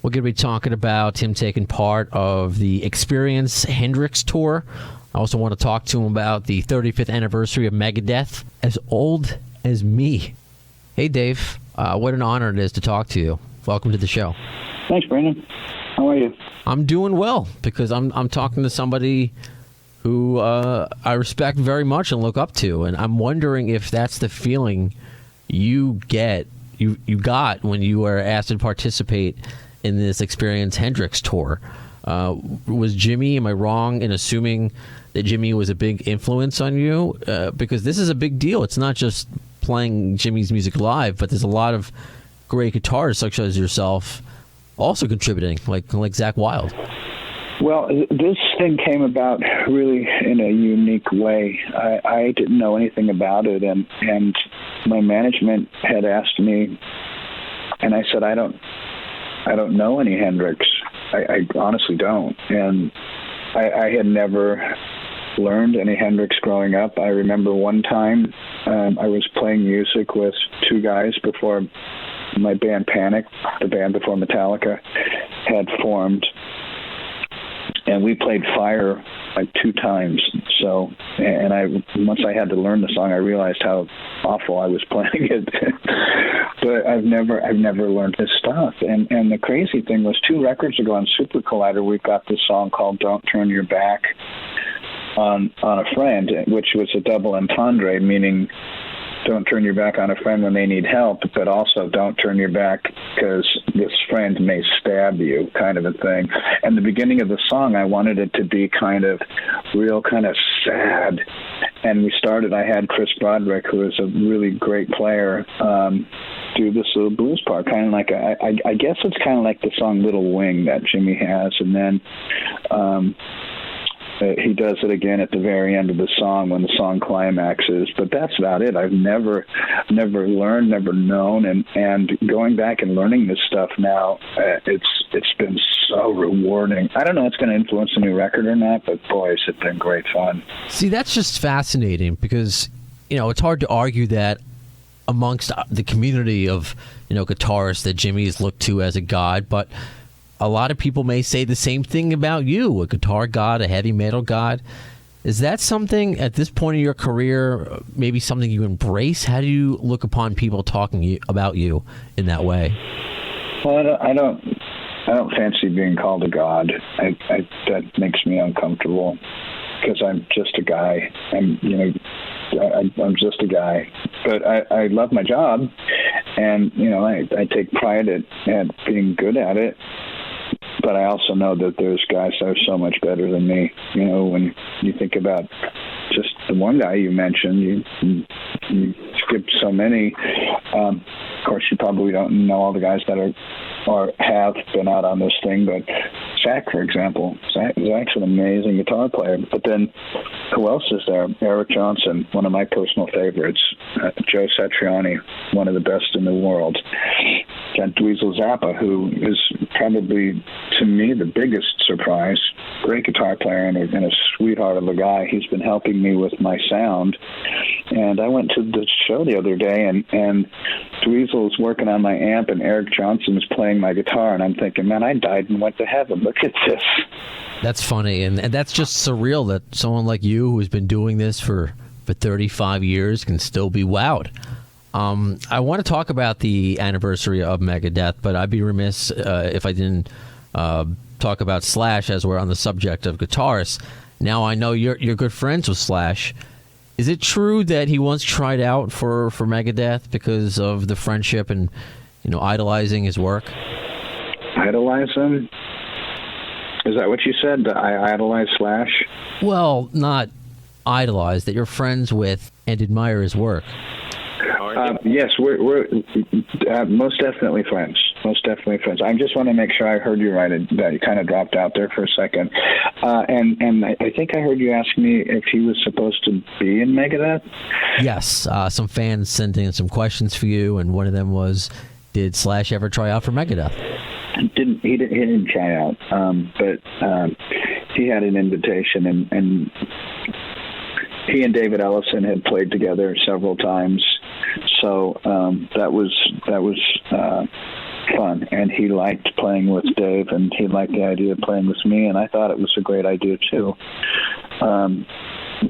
We're going to be talking about him taking part of the Experience Hendrix tour. I also want to talk to him about the 35th anniversary of Megadeth, As Old as Me. Hey, Dave. What an honor it is to talk to you. Welcome to the show. Thanks, Brandon. How are you? I'm doing well because I'm talking to somebody who I respect very much and look up to, and I'm wondering if that's the feeling you got when you were asked to participate in this Experience Hendrix tour. Was Jimi, am I wrong in assuming that Jimi was a big influence on you? Because this is a big deal. It's not just playing Jimi's music live, but there's a lot of great guitarists such as yourself also contributing, like Zakk Wylde. Well, this thing came about really in a unique way. I didn't know anything about it, and my management had asked me, and I said, I don't know any Hendrix. I honestly don't. And I had never learned any Hendrix growing up. I remember one time I was playing music with two guys before my band Panic, the band before Metallica, had formed. And we played Fire like 2 times. So, and once I had to learn the song, I realized how awful I was playing it. But I've never learned this stuff. And the crazy thing was 2 records ago on Super Collider, we got this song called "Don't Turn Your Back" on a friend, which was a double entendre, meaning don't turn your back on a friend when they need help, but also don't turn your back because this friend may stab you, kind of a thing. And the beginning of the song, I wanted it to be kind of real, kind of sad. And I had Chris Broderick, who is a really great player, do this little blues part, kind of like, I guess it's kind of like the song Little Wing that Jimi has. And then he does it again at the very end of the song when the song climaxes, but that's about it. I've never learned, never known, and going back and learning this stuff now, it's been so rewarding. I don't know if it's going to influence a new record or not, but boy, it's been great fun. See, that's just fascinating because, it's hard to argue that amongst the community of, guitarists that Jimi is looked to as a god, but a lot of people may say the same thing about you, a guitar god, a heavy metal god. Is that something at this point in your career, maybe something you embrace? How do you look upon people talking about you in that way? Well, I don't fancy being called a god. That makes me uncomfortable because I'm just a guy. I'm just a guy. But I love my job, and I take pride at being good at it. But I also know that there's guys that are so much better than me. When you think about just the one guy you mentioned, you skipped so many. Of course, you probably don't know all the guys that are or have been out on this thing, but Zakk, for example, Zack's an amazing guitar player. But then who else is there? Eric Johnson, one of my personal favorites. Joe Satriani, one of the best in the world. Got Dweezil Zappa, who is probably, to me, the biggest surprise. Great guitar player and a sweetheart of a guy. He's been helping me with my sound. And I went to the show the other day, and Dweezil's working on my amp, and Eric Johnson's playing my guitar, and I'm thinking, man, I died and went to heaven. Look at this. That's funny, and that's just surreal that someone like you, who's been doing this for 35 years, can still be wowed. I want to talk about the anniversary of Megadeth, but I'd be remiss if I didn't talk about Slash as we're on the subject of guitarists. Now, I know you're good friends with Slash. Is it true that he once tried out for Megadeth because of the friendship and idolizing his work? Idolize him? Is that what you said? That I idolize Slash? Well, not idolize, that you're friends with and admire his work. Yes, we're most definitely friends. Most definitely friends. I just want to make sure I heard you right. That you kind of dropped out there for a second. And I think I heard you ask me if he was supposed to be in Megadeth. Yes, some fans sent in some questions for you, and one of them was, did Slash ever try out for Megadeth? He didn't try out, but he had an invitation, and he and David Ellison had played together several times. So that was fun, and he liked playing with Dave, and he liked the idea of playing with me, and I thought it was a great idea too.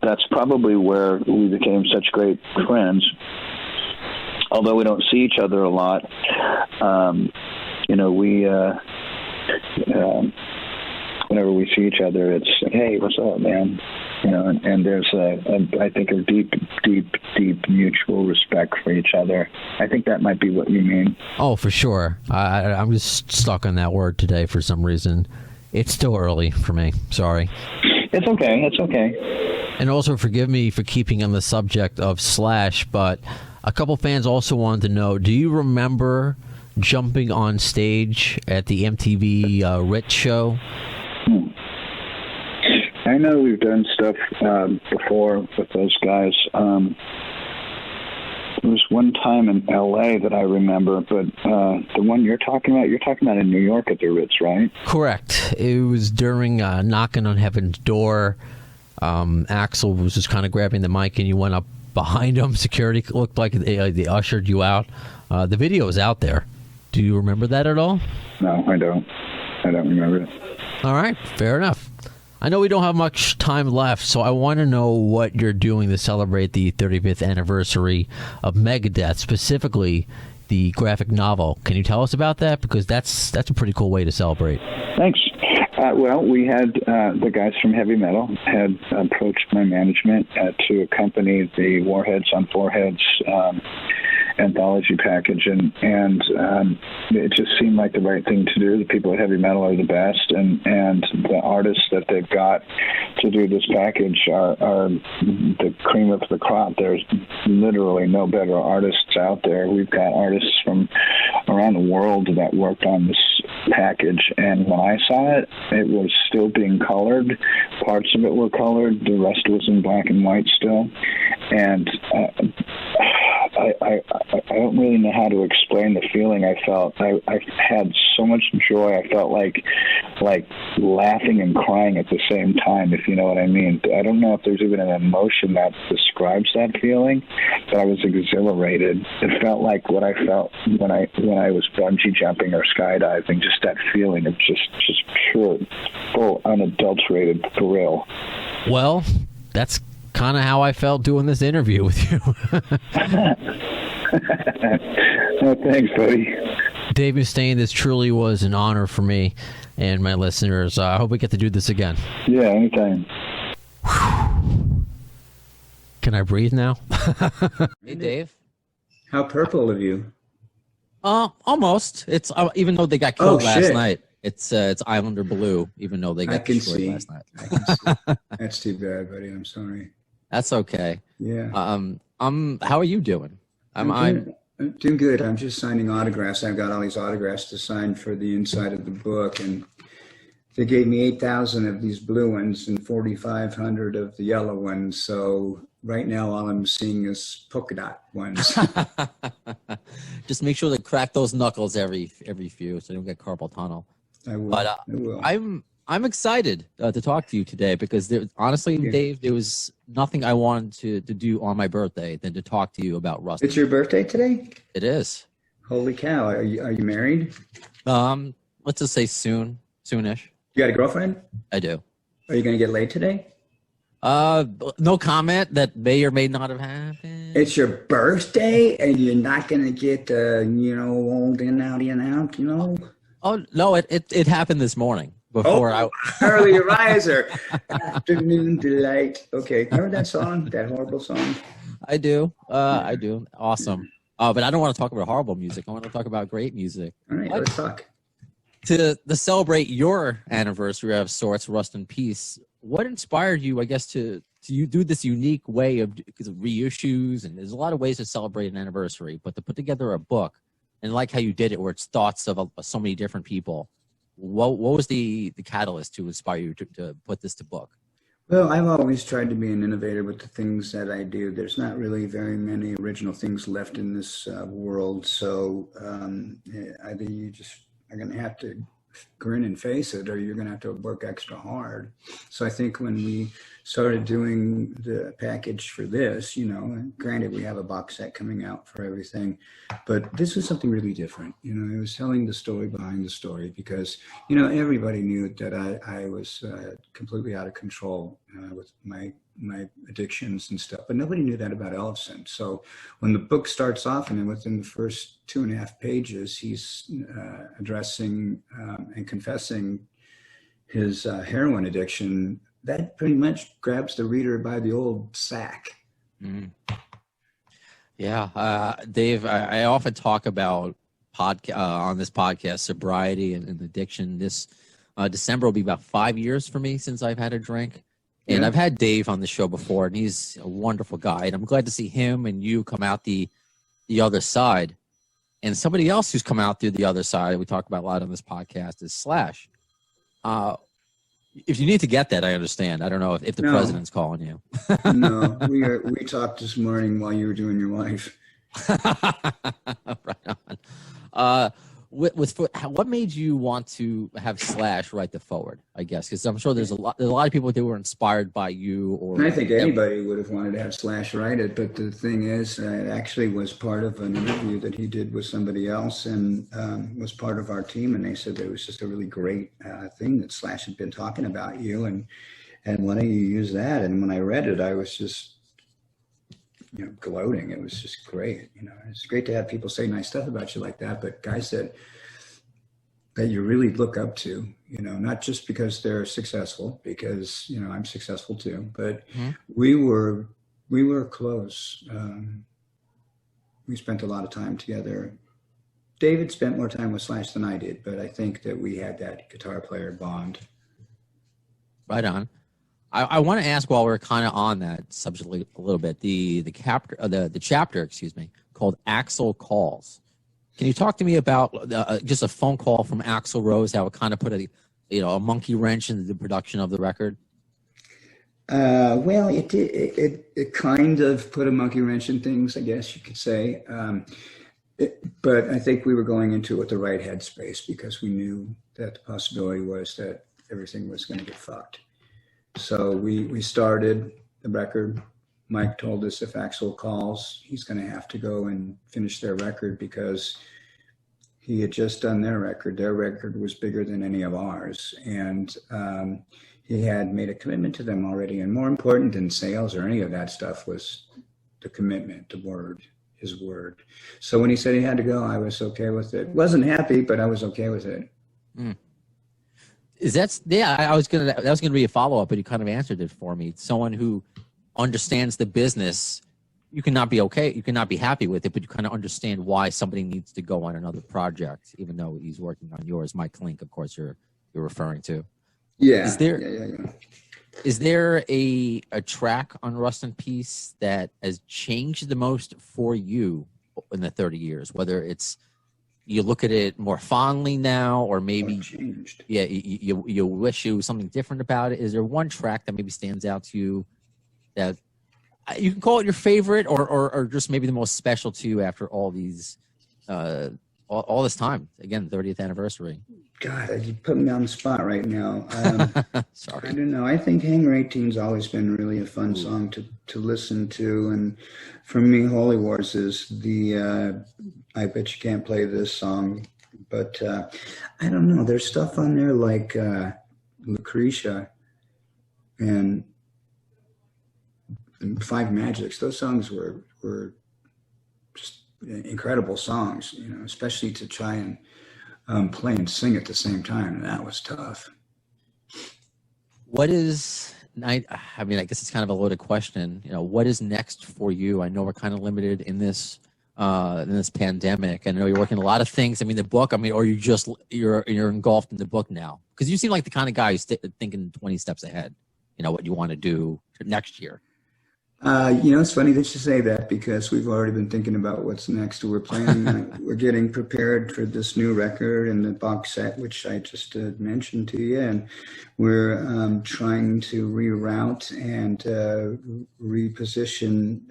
That's probably where we became such great friends. Although we don't see each other a lot, we whenever we see each other, it's, hey, what's up, man? And there's I think a deep mutual respect for each other. I think that might be what you mean. Oh, for sure. I'm just stuck on that word today for some reason. It's still early for me. Sorry. It's okay. And also forgive me for keeping on the subject of Slash, but a couple fans also wanted to know, do you remember jumping on stage at the MTV Ritz show? I know we've done stuff before with those guys. There was one time in L.A. that I remember, but the one you're talking about in New York at the Ritz, right? Correct. It was during Knocking on Heaven's Door. Axl was just kind of grabbing the mic, and you went up behind him. Security looked like they ushered you out. The video is out there. Do you remember that at all? No, I don't. I don't remember it. All right, fair enough. I know we don't have much time left, so I want to know what you're doing to celebrate the 35th anniversary of Megadeth, specifically the graphic novel. Can you tell us about that? Because that's a pretty cool way to celebrate. Thanks. Well, we had the guys from Heavy Metal had approached my management to accompany the Warheads on Foreheads anthology package, and it just seemed like the right thing to do. The people at Heavy Metal are the best, and the artists that they've got to do this package are the cream of the crop. There's literally no better artists out there. We've got artists from around the world that worked on this package, and when I saw it, it was still being colored. Parts of it were colored, the rest was in black and white still, and I don't really know how to explain the feeling I felt. I had so much joy. I felt like laughing and crying at the same time, if you know what I mean. I don't know if there's even an emotion that describes that feeling, but I was exhilarated. It felt like what I felt when I was bungee jumping or skydiving, just that feeling of just pure, full, unadulterated thrill. Well, that's kind of how I felt doing this interview with you. Oh, thanks, buddy. Dave Mustaine, this truly was an honor for me and my listeners. I hope we get to do this again. Yeah, anytime. Can I breathe now? Hey, Dave. How purple of you. Almost. It's even though they got killed last night. It's Islander blue, even though they got destroyed last night. I can see. That's too bad, buddy. I'm sorry. That's okay. Yeah. How are you doing? I'm doing good. I'm just signing autographs. I've got all these autographs to sign for the inside of the book, and they gave me 8,000 of these blue ones and 4,500 of the yellow ones. So right now, all I'm seeing is polka dot ones. Just make sure to crack those knuckles every few, so you don't get carpal tunnel. I will. But I will. I'm excited to talk to you today because honestly, yeah. Dave, there was nothing I wanted to do on my birthday than to talk to you about Rusty. It's your birthday today? It is. Holy cow! Are you married? Let's just say soonish. You got a girlfriend? I do. Are you going to get laid today? No comment. That may or may not have happened. It's your birthday, and you're not going to get old and out. Oh no! It happened this morning. Before early riser, afternoon delight. Okay, remember that song? That horrible song? I do. I do. Awesome. But I don't want to talk about horrible music. I want to talk about great music. All right, let's talk. To celebrate your anniversary of sorts, Rust in Peace, what inspired you, I guess, to you do this unique way of, because of reissues, and there's a lot of ways to celebrate an anniversary, but to put together a book, and like how you did it, where it's thoughts of so many different people. What was the catalyst to inspire you to put this to book? Well, I've always tried to be an innovator with the things that I do. There's not really very many original things left in this world, so either you just are going to have to grin and face it, or you're going to have to work extra hard. So I think when we started doing the package for this, and granted we have a box set coming out for everything, but this was something really different. It was telling the story behind the story, because everybody knew that I was completely out of control with my addictions and stuff, but nobody knew that about Ellefson. So when the book starts off, and then within the first 2.5 pages, he's addressing and confessing his heroin addiction, that pretty much grabs the reader by the old sack. Mm. Yeah, Dave, I often talk about on this podcast sobriety and addiction. This December will be about 5 years for me since I've had a drink. And I've had Dave on the show before, and he's a wonderful guy. And I'm glad to see him and you come out the other side. And somebody else who's come out through the other side, we talk about a lot on this podcast, is Slash. If you need to get that, I understand. I don't know if the president's calling you. No, we talked this morning while you were doing your life. Right on. What made you want to have Slash write the forward? I guess because I'm sure there's a lot of people that were inspired by you. Or I think anybody would have wanted to have Slash write it, but the thing is, it actually was part of an interview that he did with somebody else, and was part of our team. And they said that it was just a really great thing that Slash had been talking about you, and why don't you use that? And when I read it, I was just gloating. It was just great. It's great to have people say nice stuff about you like that, but guys that you really look up to, not just because they're successful, because, I'm successful too, but we were close. We spent a lot of time together. David spent more time with Slash than I did, but I think that we had that guitar player bond. Right on. I want to ask, while we're kind of on that subject a little bit, the chapter, called Axl Calls. Can you talk to me about just a phone call from Axl Rose, how it kind of put a monkey wrench into the production of the record? Well, it did. It kind of put a monkey wrench in things, I guess you could say. But I think we were going into it with the right headspace, because we knew that the possibility was that everything was going to get fucked. So we started the record. Mike told us if Axl calls, he's going to have to go and finish their record, because he had just done their record. Their record was bigger than any of ours. And he had made a commitment to them already. And more important than sales or any of that stuff was the commitment, the word, his word. So when he said he had to go, I was okay with it. Wasn't happy, but I was okay with it. Mm. That was gonna be a follow-up, but you kind of answered it for me. Someone who understands the business, you cannot be happy with it, but you kind of understand why somebody needs to go on another project, even though he's working on yours. Mike Klink, of course, you're referring to. Yeah. Is there a track on Rust in Peace that has changed the most for you in the 30 years? Whether it's you look at it more fondly now, or maybe changed. Yeah, you wish it was something different about it. Is there one track that maybe stands out to you that you can call it your favorite, or just maybe the most special to you after all these all this time? Again, 30th anniversary. God, you put me on the spot right now. Sorry. I don't know. I think Hangar 18's always been really a fun song to listen to. And for me, Holy Wars is the, I Bet You Can't Play This song. But I don't know. There's stuff on there like Lucretia and Five Magics. Those songs were just incredible songs, especially to try and play and sing at the same time, and that was tough. What is, I guess it's kind of a loaded question. What is next for you? I know we're kind of limited in this pandemic. I know you're working on a lot of things. The book. Or you're engulfed in the book now, because you seem like the kind of guy who's thinking 20 steps ahead. What you want to do next year. It's funny that you say that, because we've already been thinking about what's next. We're planning, we're getting prepared for this new record and the box set, which I just mentioned to you. And we're trying to reroute and reposition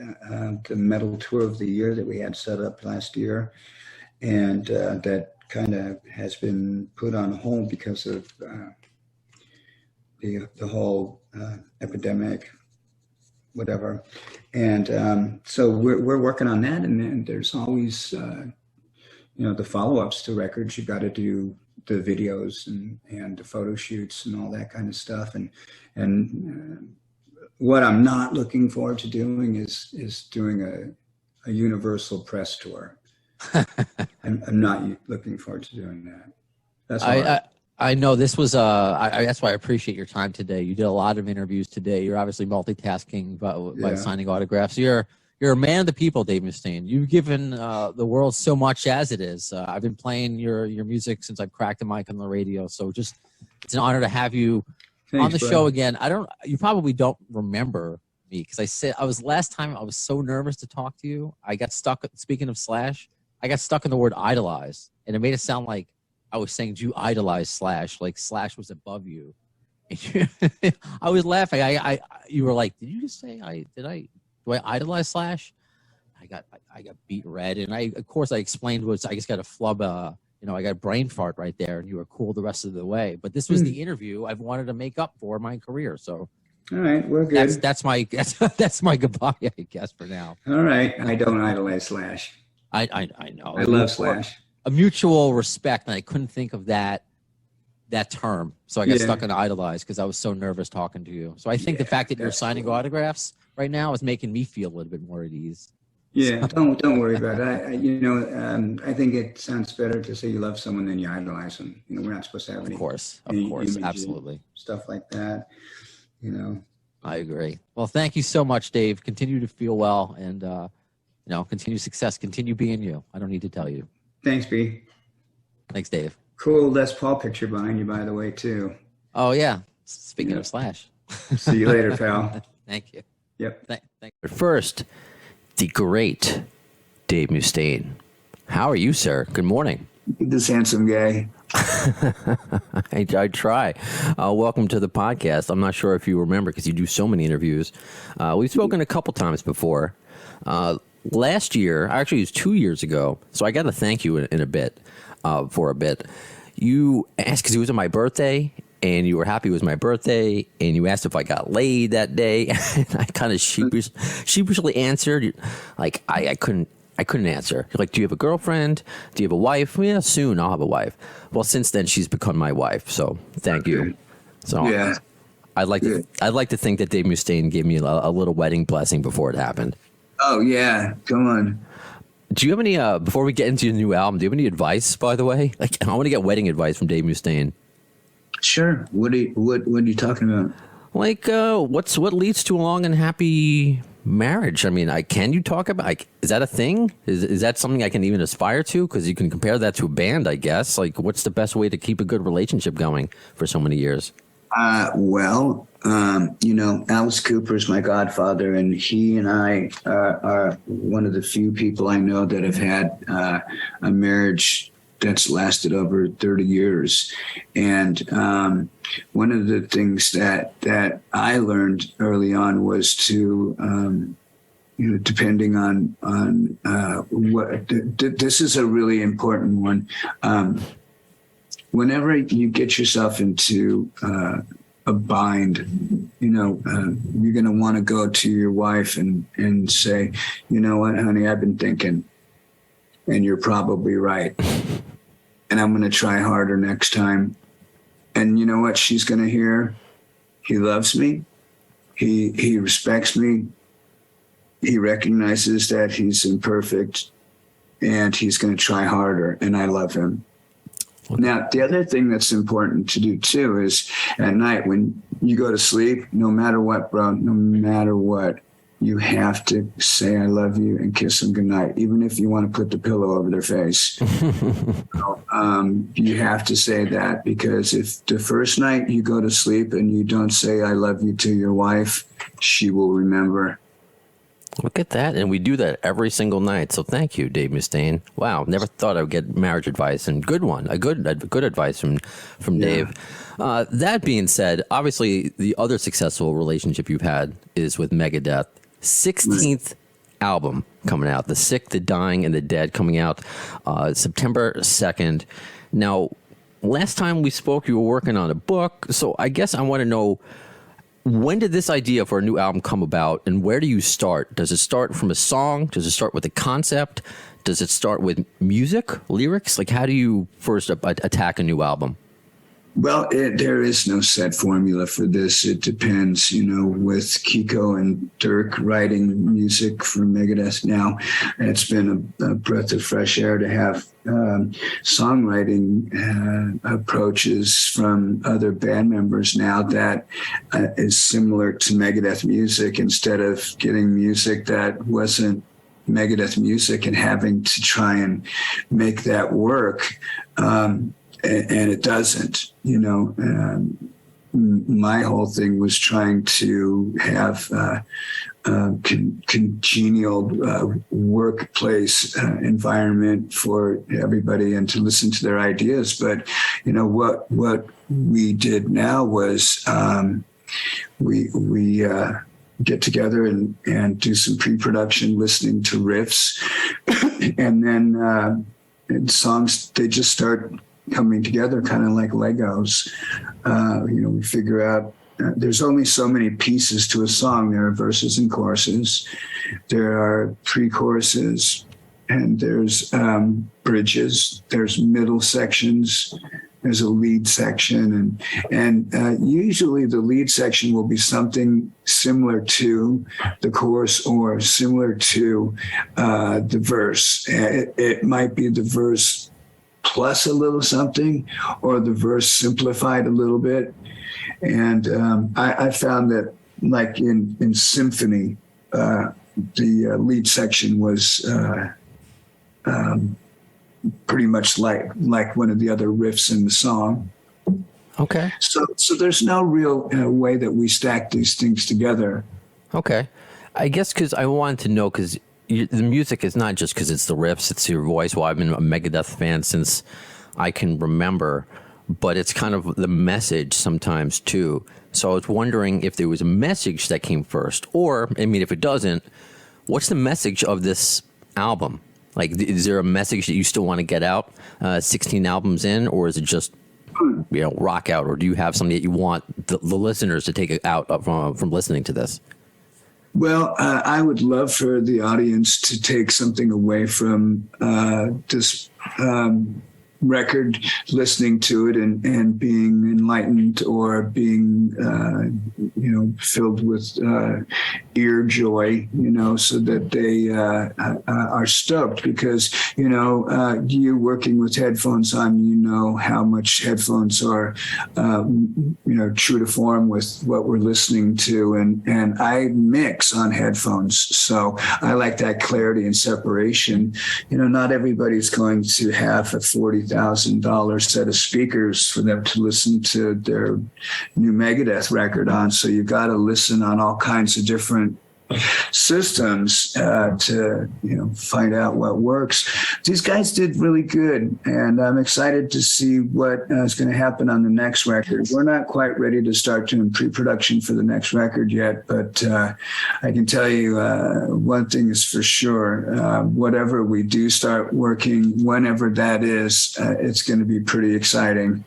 the metal tour of the year that we had set up last year. And that kind of has been put on hold because of the whole epidemic, whatever. And so we're working on that, and then there's always the follow-ups to records. You got to do the videos and the photo shoots and all that kind of stuff. And what I'm not looking forward to doing is doing a universal press tour. I'm not looking forward to doing that. That's I know this was that's why I appreciate your time today. You did a lot of interviews today. You're obviously multitasking by signing autographs. You're a man of the people, Dave Mustaine. You've given the world so much as it is. I've been playing your music since I've cracked a mic on the radio. So it's an honor to have you on the show again. You probably don't remember me because last time I was so nervous to talk to you. I got stuck. Speaking of Slash, I got stuck in the word idolize, and it made it sound like I was saying, do you idolize Slash? Like Slash was above you. I was laughing. You were like, did you just say do I idolize Slash? I got beat red, and of course I explained I just got a flub. I got a brain fart right there, and you were cool the rest of the way. But this was the interview I've wanted to make up for my career. So, all right, we're good. That's my goodbye, I guess, for now. All right, I don't idolize Slash. I know. I love Slash. A mutual respect, and I couldn't think of that term, so I got stuck in idolize because I was so nervous talking to you. So I think the fact that you're signing autographs right now is making me feel a little bit more at ease. Yeah, don't worry about it. I think it sounds better to say you love someone than you idolize them. We're not supposed to have any. Of course, absolutely. Stuff like that. I agree. Well, thank you so much, Dave. Continue to feel well, and continue success. Continue being you. I don't need to tell you. Thanks, B. Thanks, Dave. Cool Les Paul picture behind you, by the way, too. Oh, yeah. Speaking of Slash. See you later, pal. Thank you. Yep. But first, the great Dave Mustaine. How are you, sir? Good morning. This handsome guy. I try. Welcome to the podcast. I'm not sure if you remember because you do so many interviews. We've spoken a couple times before. Last year, actually it was 2 years ago, so I got to thank you in a bit, for a bit. You asked, because it was my birthday, and you were happy it was my birthday, and you asked if I got laid that day, and I kind of sheepishly answered, like, I couldn't answer. You're like, do you have a girlfriend? Do you have a wife? Yeah, soon I'll have a wife. Well, since then, she's become my wife, so thank you. So yeah. I'd like to think that Dave Mustaine gave me a little wedding blessing before it happened. Oh, yeah. Come on. Do you have any, before we get into your new album, do you have any advice, by the way? Like, I want to get wedding advice from Dave Mustaine. Sure. What are you talking about? Like, what leads to a long and happy marriage? I mean, can you talk about, like, is that a thing? Is that something I can even aspire to? Because you can compare that to a band, I guess. Like, what's the best way to keep a good relationship going for so many years? Alice Cooper is my godfather, and he and I are one of the few people I know that have had a marriage that's lasted over 30 years. And one of the things that I learned early on was to, depending on what, this is a really important one. Whenever you get yourself into a bind, you're going to want to go to your wife and say, you know what, honey, I've been thinking, and you're probably right. And I'm going to try harder next time. And you know what she's going to hear? He loves me. He respects me. He recognizes that he's imperfect, and he's going to try harder, and I love him. Now, the other thing that's important to do, too, is at night when you go to sleep, no matter what, bro, no matter what, you have to say, I love you, and kiss them goodnight, even if you want to put the pillow over their face. You have to say that, because if the first night you go to sleep and you don't say, I love you to your wife, she will remember. Look at that. And we do that every single night. So thank you, Dave Mustaine. Wow. Never thought I would get marriage advice, and good one. A good advice from Dave. That being said, obviously the other successful relationship you've had is with Megadeth. 16th album. coming out. The Sick, the Dying, and the Dead coming out September 2nd. Now, last time we spoke, you were working on a book. So I guess I want to know, when did this idea for a new album come about, and where do you start? Does it start from a song? Does it start with a concept? Does it start with music, lyrics? Like, how do you first attack a new album? Well, there is no set formula for this. It depends, with Kiko and Dirk writing music for Megadeth now. It's been a breath of fresh air to have songwriting approaches from other band members now that is similar to Megadeth music, instead of getting music that wasn't Megadeth music and having to try and make that work. And it doesn't, my whole thing was trying to have congenial workplace environment for everybody and to listen to their ideas. But, what we did now was we get together and do some pre-production, listening to riffs, and then songs, they just start coming together kind of like Legos. We figure out there's only so many pieces to a song. There are verses and choruses. There are pre-choruses, and there's bridges. There's middle sections. There's a lead section, and usually the lead section will be something similar to the chorus or similar to the verse. It might be the verse plus a little something, or the verse simplified a little bit. And I found that, like in symphony, the lead section was pretty much like one of the other riffs in the song. Okay. So there's no real way that we stack these things together. Okay. I guess because I wanted to know, because the music is not just because it's the riffs, it's your voice. Well, I've been a Megadeth fan since I can remember, but it's kind of the message sometimes too. So I was wondering if there was a message that came first, or, if it doesn't, what's the message of this album? Like, is there a message that you still want to get out 16 albums in, or is it just, rock out? Or do you have something that you want the listeners to take out from listening to this? Well, I would love for the audience to take something away from this record, listening to it and being enlightened, or being, filled with ear joy, so that they are stoked. Because, you working with headphones on, how much headphones are, true to form with what we're listening to. And I mix on headphones. So I like that clarity and separation. Not everybody's going to have a $40,000 set of speakers for them to listen to their new Megadeth record on. So you got to listen on all kinds of different systems to find out what works. These guys did really good, and I'm excited to see what is going to happen on the next record. We're not quite ready to start doing pre-production for the next record yet, but I can tell you one thing is for sure. Whatever we do start working, whenever that is, it's going to be pretty exciting.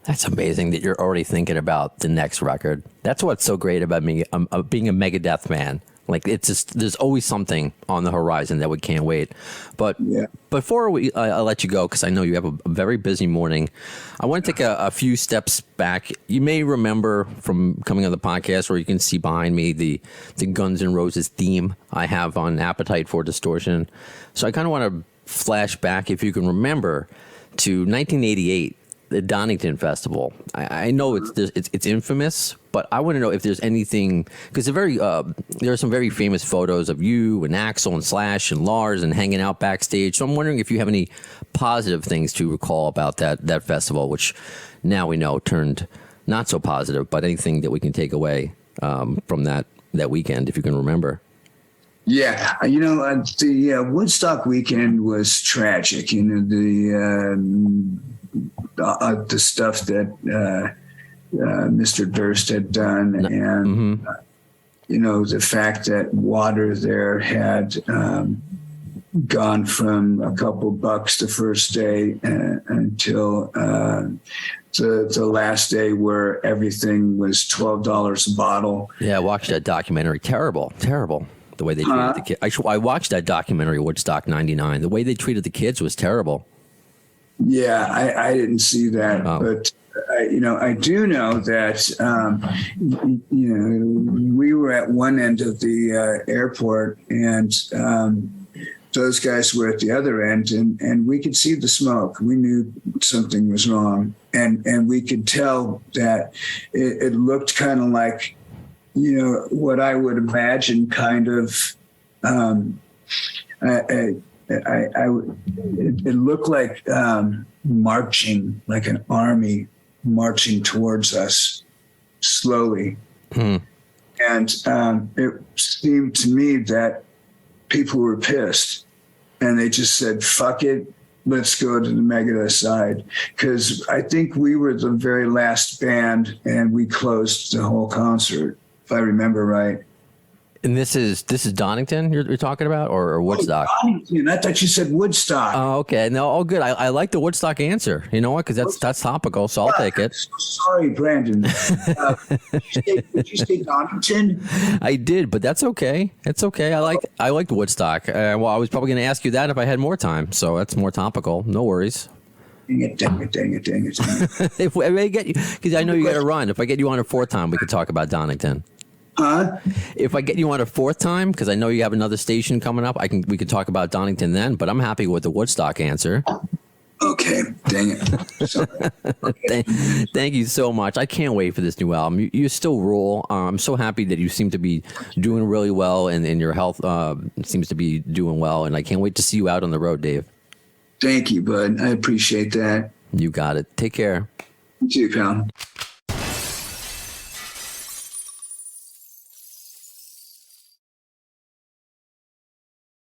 That's amazing that you're already thinking about the next record. That's what's so great about me being a Megadeth fan. Like, it's just, there's always something on the horizon that we can't wait. But before I let you go, because I know you have a very busy morning, I want to take a few steps back. You may remember from coming on the podcast, or you can see behind me the Guns N' Roses theme I have on Appetite for Distortion. So I kind of want to flash back, if you can remember, to 1988. The Dontington Festival. I know it's infamous, but I want to know if there's anything, because there are some very famous photos of you and Axl and Slash and Lars and hanging out backstage. So I'm wondering if you have any positive things to recall about that festival, which now we know turned not so positive, but anything that we can take away from that weekend, if you can remember. Yeah, the Woodstock weekend was tragic. The stuff that Mr. Durst had done, and the fact that water there had gone from a couple bucks the first day until the last day where everything was $12 a bottle. Yeah, I watched that documentary. Terrible. The way they treated the kids. I watched that documentary, Woodstock '99. The way they treated the kids was terrible. Yeah, I didn't see that, but I do know that we were at one end of the airport, and those guys were at the other end, and we could see the smoke. We knew something was wrong, and we could tell that it looked kind of like, what I would imagine kind of, it looked like marching, like an army marching towards us slowly. And it seemed to me that people were pissed, and they just said, fuck it, let's go to the Megadeth side. Because I think we were the very last band, and we closed the whole concert, if I remember right. And this is Donington you're talking about, or Woodstock? Oh, Donington. I thought you said Woodstock. Oh, okay. No, all good. I like the Woodstock answer. You know what? Because that's topical, so I'll take it. Sorry, Brandon. Did you say Donington? I did, but that's okay. It's okay. I liked Woodstock. Well, I was probably going to ask you that if I had more time, so that's more topical. No worries. Dang it. If I get you, because I know you got to run. If I get you on a fourth time, we could talk about Donington. Huh? If I get you on a fourth time, because I know you have another station coming up, we could talk about Donington then. But I'm happy with the Woodstock answer. Okay, dang it. Sorry. Okay. Thank you so much. I can't wait for this new album. You still rule. I'm so happy that you seem to be doing really well, and your health seems to be doing well. And I can't wait to see you out on the road, Dave. Thank you, bud. I appreciate that. You got it. Take care. You too, pal.